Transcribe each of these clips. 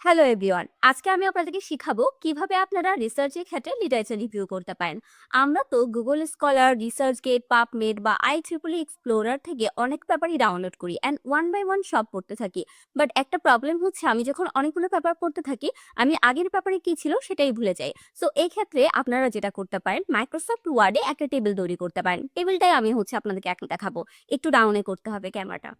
Hello everyone, আজকে আমি আপনাদেরকে শিখাবো কিভাবে আপনারা রিসার্চের ক্ষেত্রে লিটারেচার রিভিউ করতে পারেন। আমরা তো গুগল স্কলার, রিসার্চগেট, পাবমেড বা আইইইই এক্সপ্লোরার থেকে অনেক পেপারই ডাউনলোড করি অ্যান্ড ওয়ান বাই ওয়ান সব পড়তে থাকি। বাট একটা প্রবলেম হচ্ছে, আমি যখন অনেকগুলো পেপার পড়তে থাকি, আমি আগের পেপারে কি ছিল সেটাই ভুলে যাই। সো এই ক্ষেত্রে আপনারা যেটা করতে পারেন, মাইক্রোসফট ওয়ার্ডে একটা টেবিল তৈরি করতে পারেন। টেবিলটাই আমি আপনাদেরকে এখন দেখাবো। একটু ডাউনে করতে হবে ক্যামেরাটা।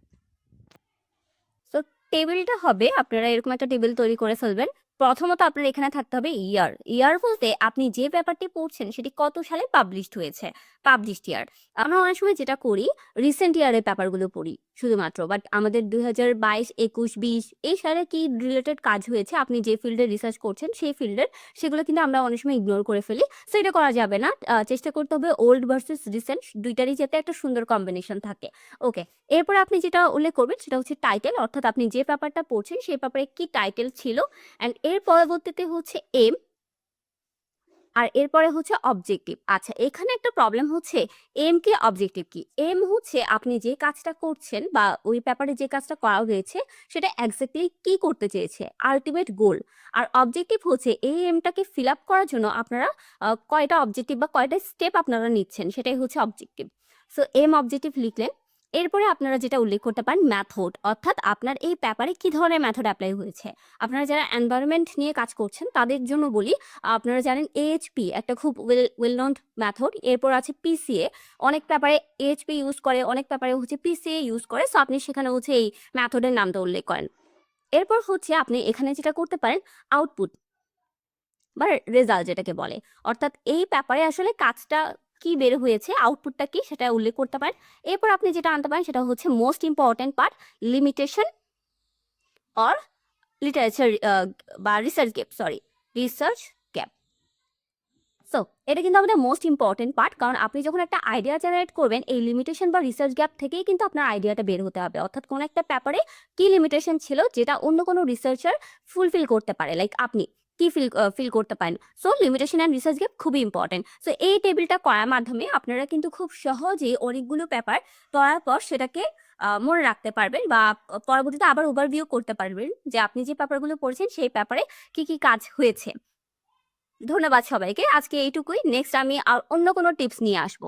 তো টেবিলটা হবে, আপনারা এরকম একটা টেবিল তৈরি করে ফেলবেন। প্রথমত আপনার এখানে থাকতে হবে ইয়ার। ইয়ার বলতে আপনি যে ব্যাপারটি পড়ছেন সেটি কত সালে পাবলিশড হয়েছে, পাবলিশড ইয়ার। আমরা অনেক সময় যেটা করি, রিসেন্ট ইয়ারের পেপারগুলো পড়ি শুধুমাত্র। বাট আমাদের 2022, 21, 20 এই সালে কি রিলেটেড কাজ হয়েছে, আপনি যে ফিল্ডে রিসার্চ করছেন সেই ফিল্ডের, সেগুলো কিন্তু আমরা অনেক সময় ইগনোর করে ফেলি। সো এটা করা যাবে না। চেষ্টা করতে হবে ওল্ড ভার্সেস রিসেন্ট দুইটারই যাতে একটা সুন্দর কম্বিনেশন থাকে। ওকে, এরপরে আপনি যেটা উল্লেখ করবেন সেটা হচ্ছে টাইটেল, অর্থাৎ আপনি যে পেপারটা পড়ছেন সেই পেপারে কি টাইটেল ছিল, অ্যান্ড এর পরবর্তীতে হচ্ছে এম, আর এরপরে হচ্ছে অবজেক্টিভ। আচ্ছা, এখানে একটা প্রবলেম হচ্ছে, এম কি অবজেক্টিভ কি? এম হচ্ছে আপনি যে কাজটা করছেন বা ওই পেপারে যে কাজটা করা হয়েছে সেটা এক্স্যাক্টলি কি করতে চেয়েছে, আলটিমেট গোল। আর অবজেক্টিভ হচ্ছে এই এমটাকে ফিল আপ করার জন্য আপনারা কয়টা অবজেক্টিভ বা কয়টা স্টেপ আপনারা নিচ্ছেন, সেটাই হচ্ছে অবজেক্টিভ। সো এম অবজেক্টিভ লিখলেন। এরপরে আপনারা যেটা উল্লেখ করতে পারেন ম্যাথড, অর্থাৎ আপনার এই পেপারে কি ধরনের ম্যাথড অ্যাপ্লাই হয়েছে। আপনারা যারা এনভায়রনমেন্ট নিয়ে কাজ করছেন তাদের জন্য বলি, আপনারা জানেন AHP একটা খুব ওয়েল নন মেথড। এরপর আছে PCA, অনেক পেপারে AHP ইউজ করে, অনেক পেপারে হচ্ছে PCA ইউজ করে। সো আপনি সেখানে হচ্ছে এই মেথডের নামটা উল্লেখ করেন। এরপর হচ্ছে আপনি এখানে যেটা করতে পারেন, আউটপুট বা রেজাল্ট যেটাকে বলে, অর্থাৎ এই পেপারে আসলে কাজটা কি বের হয়েছে, আউটপুটটা কি সেটা উল্লেখ করতে পারেন। এরপর আপনি যেটা আনতে পারেন সেটা হচ্ছে most important part, limitation or literature বা research gap, sorry, research gap. So এটা কিন্তু আমাদের মোস্ট ইম্পর্টেন্ট পার্ট, কারণ আপনি যখন একটা আইডিয়া জেনারেট করবেন, এই লিমিটেশন বা রিসার্চ গ্যাপ থেকেই কিন্তু আপনার আইডিয়াটা বের হতে হবে। অর্থাৎ কোনো একটা ব্যাপারে কি লিমিটেশন ছিল যেটা অন্য কোনো রিসার্চার ফুলফিল করতে পারে, লাইক আপনি কি ফিল করতে পারেন। So limitation and research gap খুবই ইম্পর্টেন্ট। সো এই টেবিলটা করার মাধ্যমে আপনারা কিন্তু খুব সহজেই অনেকগুলো পেপার পড়ার পর সেটাকে মনে রাখতে পারবেন বা পরবর্তীতে আবার ওভারভিউ করতে পারবেন যে আপনি যে পেপারগুলো পড়ছেন সেই পেপারে কি কি কাজ হয়েছে। ধন্যবাদ সবাইকে। আজকে এইটুকুই। নেক্সট আমি আর অন্য কোনো টিপস নিয়ে আসবো।